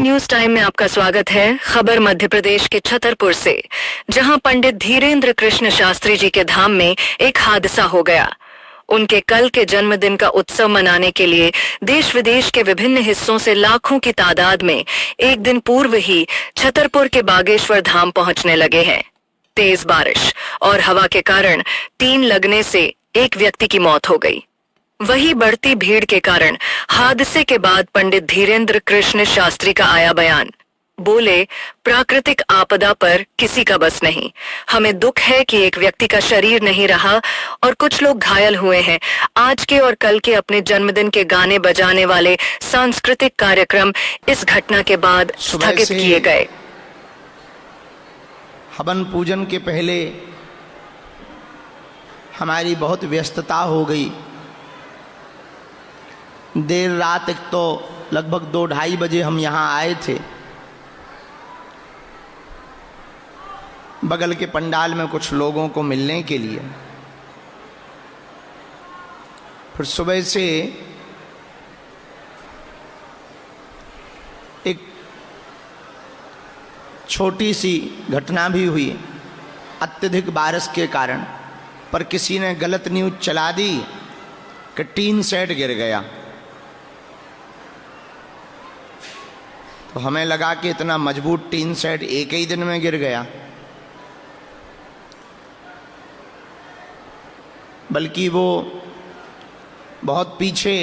News time में आपका स्वागत है। खबर मध्य प्रदेश के छतरपुर से, जहां पंडित धीरेन्द्र कृष्ण शास्त्री जी के धाम में एक हादसा हो गया। उनके कल के जन्मदिन का उत्सव मनाने के लिए देश विदेश के विभिन्न हिस्सों से लाखों की तादाद में एक दिन पूर्व ही छतरपुर के बागेश्वर धाम पहुंचने लगे हैं। तेज बारिश और हवा के कारण तीन लगने से एक व्यक्ति की मौत हो गई। वही बढ़ती भीड़ के कारण हादसे के बाद पंडित धीरेन्द्र कृष्ण शास्त्री का आया बयान। बोले, प्राकृतिक आपदा पर किसी का बस नहीं। हमें दुख है कि एक व्यक्ति का शरीर नहीं रहा और कुछ लोग घायल हुए हैं। आज के और कल के अपने जन्मदिन के गाने बजाने वाले सांस्कृतिक कार्यक्रम इस घटना के बाद स्थगित किए गए। हवन पूजन के पहले हमारी बहुत व्यस्तता हो गई। देर रात एक तो लगभग 2-2:30 बजे हम यहाँ आए थे। बगल के पंडाल में कुछ लोगों को मिलने के लिए। फिर सुबह से एक छोटी सी घटना भी हुई अत्यधिक बारिश के कारण, पर किसी ने गलत न्यूज चला दी कि टीन सेट गिर गया। तो हमें लगा कि इतना मजबूत टीन सेट एक ही दिन में गिर गया, बल्कि वो बहुत पीछे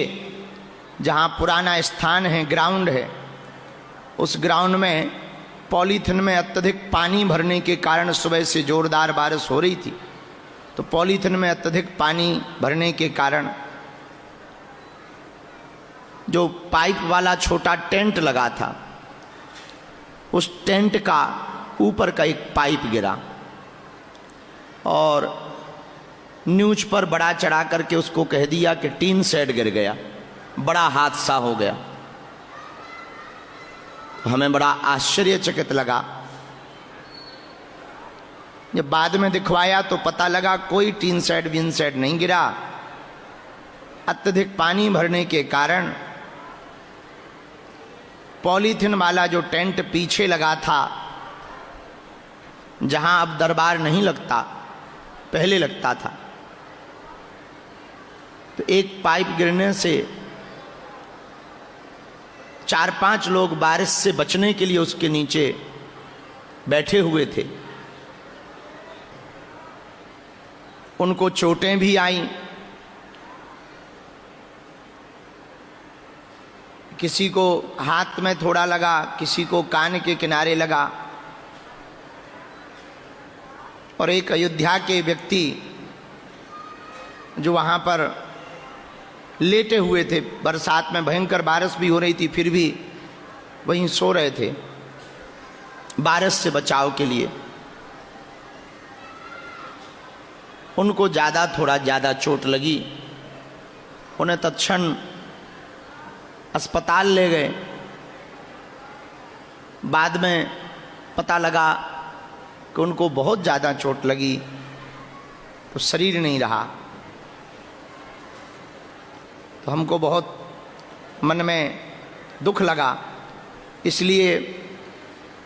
जहाँ पुराना स्थान है, ग्राउंड है, उस ग्राउंड में पॉलीथिन में अत्यधिक पानी भरने के कारण सुबह से जोरदार बारिश हो रही थी। तो पॉलीथिन में अत्यधिक पानी भरने के कारण जो पाइप वाला छोटा टेंट लगा था, उस टेंट का ऊपर का एक पाइप गिरा और न्यूज पर बड़ा चढ़ा करके उसको कह दिया कि टीन सेट गिर गया, बड़ा हादसा हो गया। हमें बड़ा आश्चर्यचकित लगा। जब बाद में दिखवाया तो पता लगा कोई टीन सेट विन सेट नहीं गिरा। अत्यधिक पानी भरने के कारण पॉलीथिन वाला जो टेंट पीछे लगा था, जहां अब दरबार नहीं लगता, पहले लगता था, तो एक पाइप गिरने से 4-5 लोग बारिश से बचने के लिए उसके नीचे बैठे हुए थे। उनको चोटें भी आईं, किसी को हाथ में थोड़ा लगा, किसी को कान के किनारे लगा। और एक अयोध्या के व्यक्ति जो वहाँ पर लेटे हुए थे, बरसात में भयंकर बारिश भी हो रही थी, फिर भी वहीं सो रहे थे बारिश से बचाव के लिए। उनको थोड़ा ज़्यादा चोट लगी। उन्हें तत्क्षण अस्पताल ले गए। बाद में पता लगा कि उनको बहुत ज़्यादा चोट लगी, तो शरीर नहीं रहा। तो हमको बहुत मन में दुख लगा। इसलिए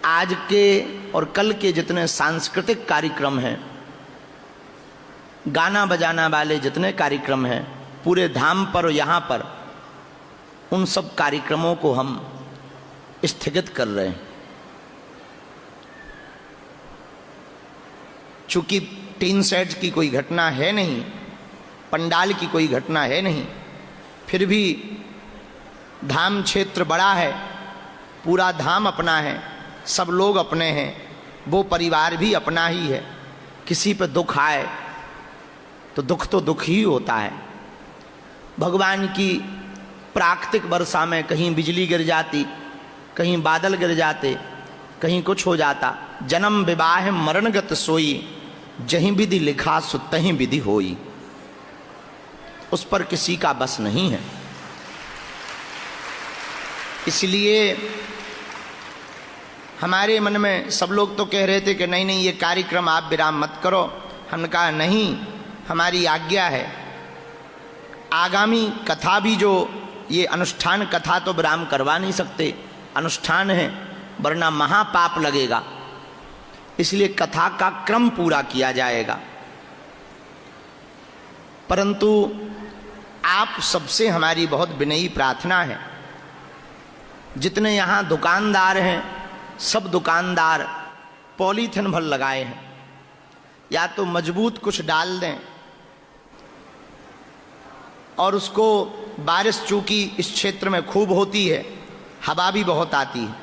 आज के और कल के जितने सांस्कृतिक कार्यक्रम हैं, गाना बजाना वाले जितने कार्यक्रम हैं पूरे धाम पर और यहाँ पर, उन सब कार्यक्रमों को हम स्थगित कर रहे हैं। चूंकि टीन सेट की कोई घटना है नहीं, पंडाल की कोई घटना है नहीं, फिर भी धाम क्षेत्र बड़ा है, पूरा धाम अपना है, सब लोग अपने हैं, वो परिवार भी अपना ही है। किसी पे दुख आए तो दुख ही होता है। भगवान की प्राकृतिक वर्षा में कहीं बिजली गिर जाती, कहीं बादल गिर जाते, कहीं कुछ हो जाता। जन्म विवाह मरणगत सोई, जहीं विधि लिखा सो तहीं विधि होई। उस पर किसी का बस नहीं है। इसलिए हमारे मन में सब लोग तो कह रहे थे कि नहीं ये कार्यक्रम आप विराम मत करो। हमने कहा नहीं, हमारी आज्ञा है। आगामी कथा भी जो ये अनुष्ठान कथा तो विराम करवा नहीं सकते, अनुष्ठान है, वरना महापाप लगेगा। इसलिए कथा का क्रम पूरा किया जाएगा। परंतु आप सबसे हमारी बहुत विनयी प्रार्थना है, जितने यहाँ दुकानदार हैं सब दुकानदार पॉलीथिन भर लगाए हैं, या तो मजबूत कुछ डाल दें और उसको, बारिश चूंकि इस क्षेत्र में खूब होती है, हवा भी बहुत आती है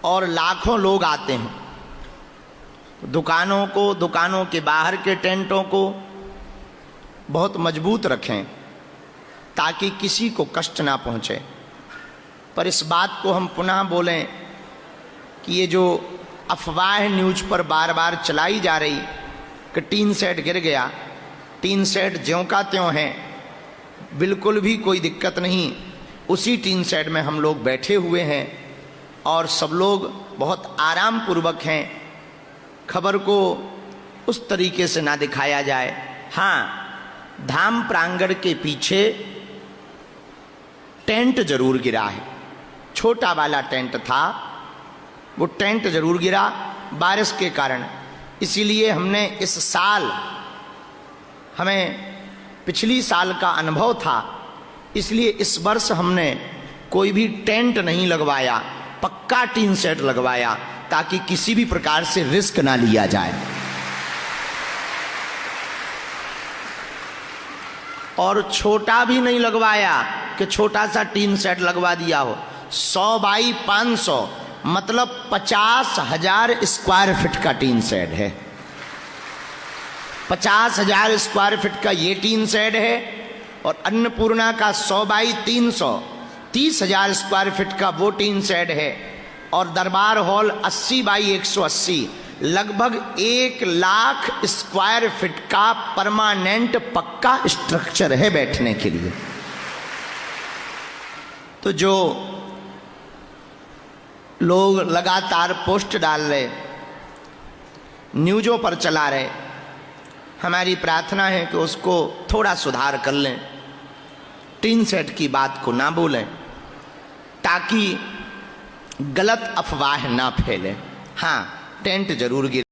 और लाखों लोग आते हैं, दुकानों को, दुकानों के बाहर के टेंटों को बहुत मजबूत रखें ताकि किसी को कष्ट ना पहुंचे। पर इस बात को हम पुनः बोलें कि ये जो अफवाह न्यूज पर बार बार चलाई जा रही कि टीन सेट गिर गया, टीन सेट ज्यों का त्यों है, बिल्कुल भी कोई दिक्कत नहीं। उसी टीन सेट में हम लोग बैठे हुए हैं और सब लोग बहुत आराम पूर्वक हैं। खबर को उस तरीके से ना दिखाया जाए। हाँ, धाम प्रांगण के पीछे टेंट जरूर गिरा है, छोटा वाला टेंट था, वो टेंट जरूर गिरा बारिश के कारण। इसीलिए हमने इस साल, हमें पिछली साल का अनुभव था, इसलिए इस वर्ष हमने कोई भी टेंट नहीं लगवाया, पक्का टीन सेट लगवाया ताकि किसी भी प्रकार से रिस्क ना लिया जाए। और छोटा भी नहीं लगवाया कि छोटा सा टीन सेट लगवा दिया हो। 100 बाई 500 मतलब 50,000 स्क्वायर फीट का टीन सेट है। 50,000 स्क्वायर फीट का ये टीन सेट है और अन्नपूर्णा का 100 बाई 300 30,000 स्क्वायर फीट का वो टीन सेट है। और दरबार हॉल 80 बाई 180 लगभग 1 लाख स्क्वायर फीट का परमानेंट पक्का स्ट्रक्चर है बैठने के लिए। तो जो लोग लगातार पोस्ट डाल रहे, न्यूज़ों पर चला रहे, हमारी प्रार्थना है कि उसको थोड़ा सुधार कर लें, टीन सेट की बात को ना बोलें ताकि गलत अफवाह ना फैले। हाँ, टेंट जरूर गिरे।